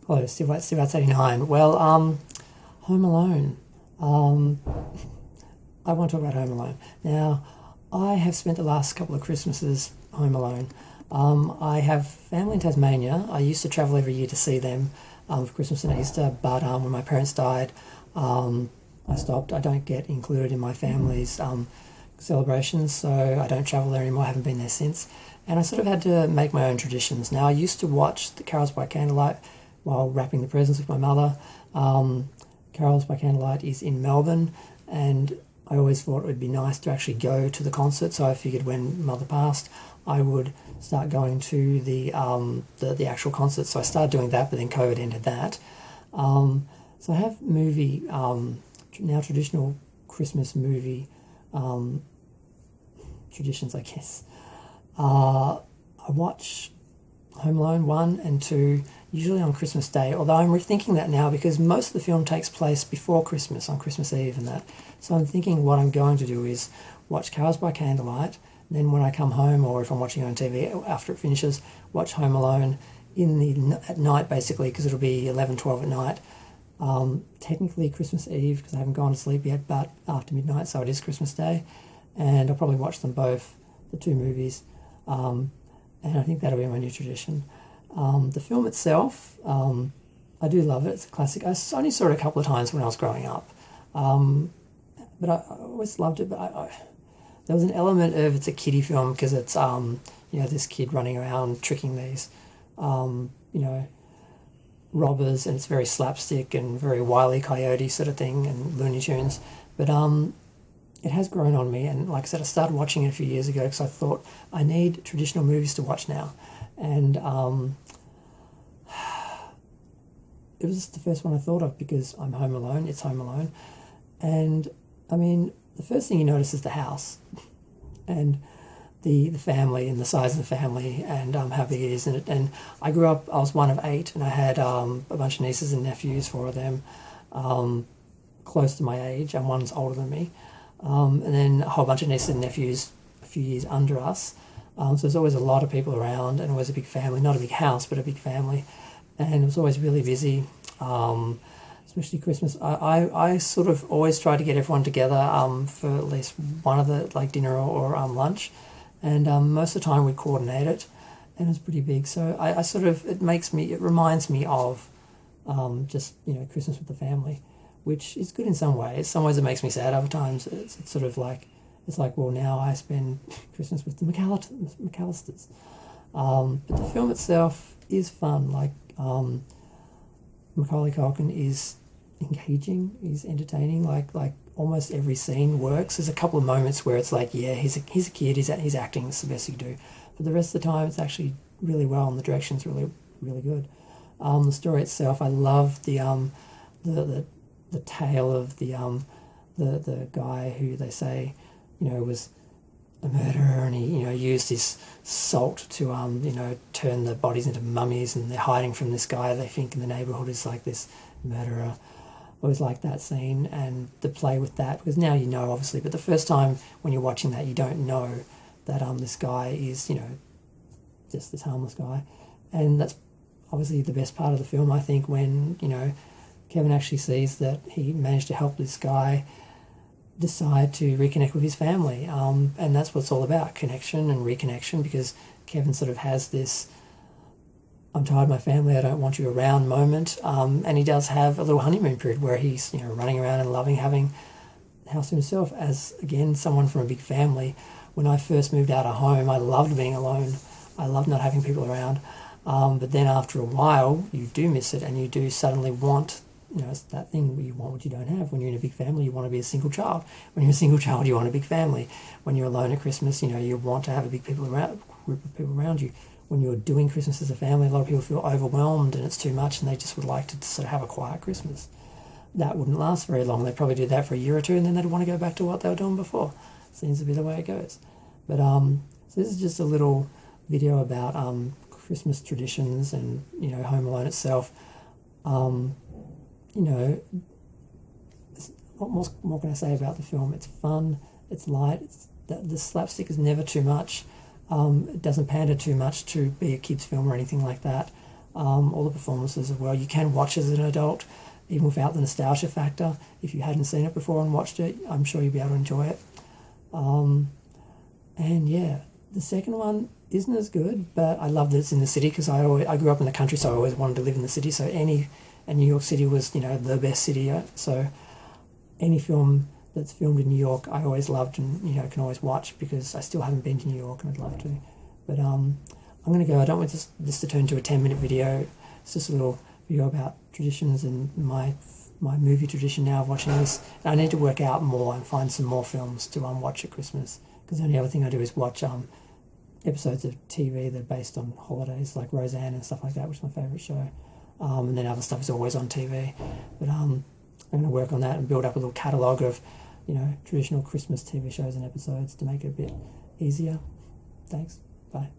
Oh, Steve 89. Well, Home Alone. Um, I want to talk about Home Alone. Now, I have spent the last couple of Christmases home alone. I have family in Tasmania. I used to travel every year to see them for Christmas and Easter, but when my parents died, um, I stopped. I don't get included in my family's celebrations, so I don't travel there anymore. I haven't been there since. And I sort of had to make my own traditions. Now, I used to watch the Carols by Candlelight while wrapping the presents with my mother. Um, Carols by Candlelight is in Melbourne, and I always thought it would be nice to actually go to the concert. So I figured when Mother passed, I would start going to the actual concert. So I started doing that, but then COVID ended that. So I have movie now traditional Christmas movie um, traditions, I guess. I watch Home Alone 1 and 2 usually on Christmas Day, although I'm rethinking that now because most of the film takes place before Christmas, on Christmas Eve and that. So I'm thinking what I'm going to do is watch Carols by Candlelight, then when I come home or if I'm watching it on TV after it finishes, watch Home Alone at night basically because it'll be 11, 12 at night. Technically Christmas Eve because I haven't gone to sleep yet, but after midnight, so it is Christmas Day. And I'll probably watch them both, the two movies. And I think that'll be my new tradition. The film itself, I do love it. It's a classic. I only saw it a couple of times when I was growing up, but I always loved it. But there was an element of it's a kiddie film because it's this kid running around tricking these robbers, and it's very slapstick and very Wile E. Coyote sort of thing and Looney Tunes. But it has grown on me, and like I said, I started watching it a few years ago because I thought I need traditional movies to watch now, and it was the first one I thought of because I'm home alone. It's Home Alone, and I mean the first thing you notice is the house, and the family and the size of the family and how big it is. And I grew up. I was one of eight, and I had a bunch of nieces and nephews, four of them, close to my age, and one's older than me. And then a whole bunch of nieces and nephews a few years under us. So there's always a lot of people around and always a big family, not a big house, but a big family. And it was always really busy, especially Christmas. I sort of always try to get everyone together for at least one of the, like dinner or lunch. And most of the time we coordinate it, and it's pretty big. So I sort of, it reminds me of just, Christmas with the family, which is good in some ways. Some ways it makes me sad. Other times it's sort of like, well, now I spend Christmas with the McAllisters. But the film itself is fun. Like, Macaulay Culkin is engaging, he's entertaining, like almost every scene works. There's a couple of moments where it's like, yeah, he's a kid, he's acting, it's the best he can do. But the rest of the time it's actually really well, and the direction's really, really good. The story itself, I love the tale of the guy who they say, was a murderer, and he, used his salt to, turn the bodies into mummies, and they're hiding from this guy they think in the neighbourhood is like this murderer. I always like that scene and the play with that, because now you know, obviously, but the first time when you're watching that, you don't know that this guy is, just this harmless guy. And that's obviously the best part of the film, I think, when, Kevin actually sees that he managed to help this guy decide to reconnect with his family. And that's what it's all about, connection and reconnection, because Kevin sort of has this I'm tired of my family, I don't want you around moment. And he does have a little honeymoon period where he's, running around and loving having the house to himself. As, again, someone from a big family, when I first moved out of home, I loved being alone. I loved not having people around. But then after a while, you do miss it, and you do suddenly want, it's that thing where you want what you don't have. When you're in a big family, you want to be a single child. When you're a single child, you want a big family. When you're alone at Christmas, you want to have a big group of people around you. When you're doing Christmas as a family, a lot of people feel overwhelmed and it's too much, and they just would like to sort of have a quiet Christmas. That wouldn't last very long. They'd probably do that for a year or two, and then they'd want to go back to what they were doing before. Seems to be the way it goes. But so this is just a little video about Christmas traditions and, Home Alone itself. What more can I say about the film? It's fun, it's light, the slapstick is never too much. It doesn't pander too much to be a kid's film or anything like that. all the performances as well. You can watch as an adult, even without the nostalgia factor. If you hadn't seen it before and watched it, I'm sure you'll be able to enjoy it. And yeah, the second one isn't as good, but I love that it's in the city because I grew up in the country, so I always wanted to live in the city. So and New York City was, the best city. So any film that's filmed in New York, I always loved and, can always watch because I still haven't been to New York and I'd love to. But I'm going to go. I don't want this to turn into a 10-minute video. It's just a little video about traditions and my movie tradition now of watching this. And I need to work out more and find some more films to watch at Christmas, because the only other thing I do is watch episodes of TV that are based on holidays, like Roseanne and stuff like that, which is my favourite show. And then other stuff is always on TV. But I'm going to work on that and build up a little catalogue of, traditional Christmas TV shows and episodes to make it a bit easier. Thanks. Bye.